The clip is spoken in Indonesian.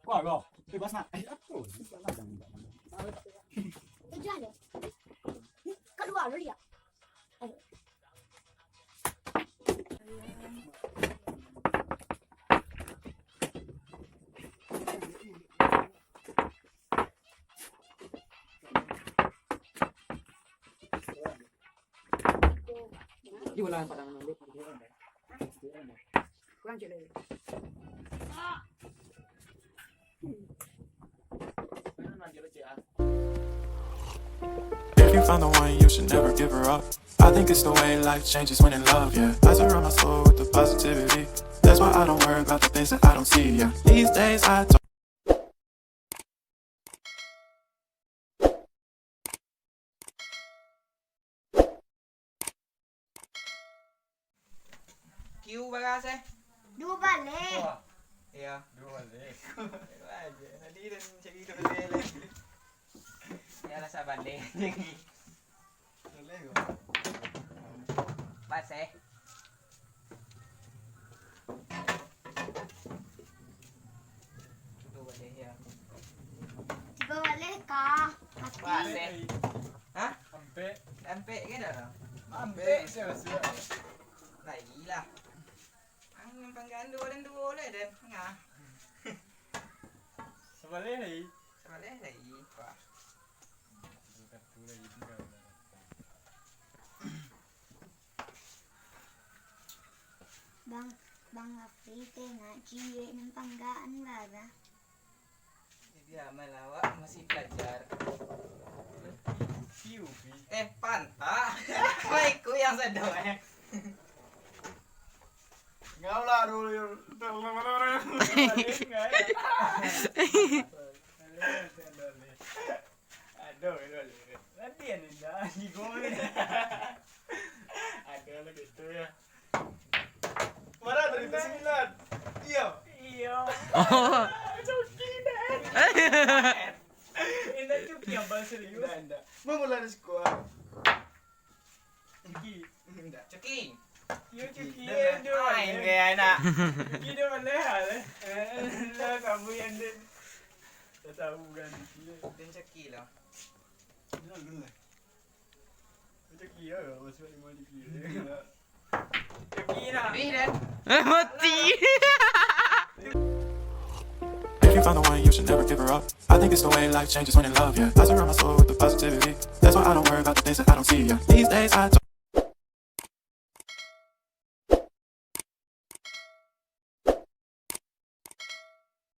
Kok bebas nak. Apa? Tujuh ada. Kedua lu dia. Ayo. Di ulangan pada nanti kurang cek deh. If you found the one, you should never give her up. I think it's the way life changes when in love, yeah. I surround my soul with the positivity. That's why I don't worry about the things that I don't see, yeah. These days I don't. Kêu bagase. Dua balik. Iya. Dua balik. Aja. Tadi dan cari itu balik. Ya lah sabar deh. Boleh kok. Base. Dua balik ya. Tiga balik kah? Base. Hah? Sampe gitu lah. sia-sia. Lah gila. Ang panggaan dua dan dua boleh dan ngah. Sebalik ni. Boleh lagi. Wah. Bukan tu lagi tinggal. Bang Afri tengah cilik ng panggaan baga. Dia melawak masih belajar. Piu. Panta. Baikku yang sedang Ngau lah dulu. Aduh, nanti yang dah digoreng. Ada lah gitu ya. Mana dari itu 9? Iya. Cuki dah. Ini cuki yang bahasa serius. Enggak. Memulai sekolah. Cuki. Enggak. Ceking. Yo cuki. Main kayak anak. Cuki dia mana hal? Lah kamu yang dia. Tak tahu kan cuki. Dan ceki lah. Lah. Cuki ya, masuk lima cuki. Cuki lah. Ih dan. Mati. If you found the one, you should never give her up. I think it's the way life changes when in love, yeah. I surround my soul with the positivity. That's why I don't worry about the things that I don't see, yeah. These days I don't.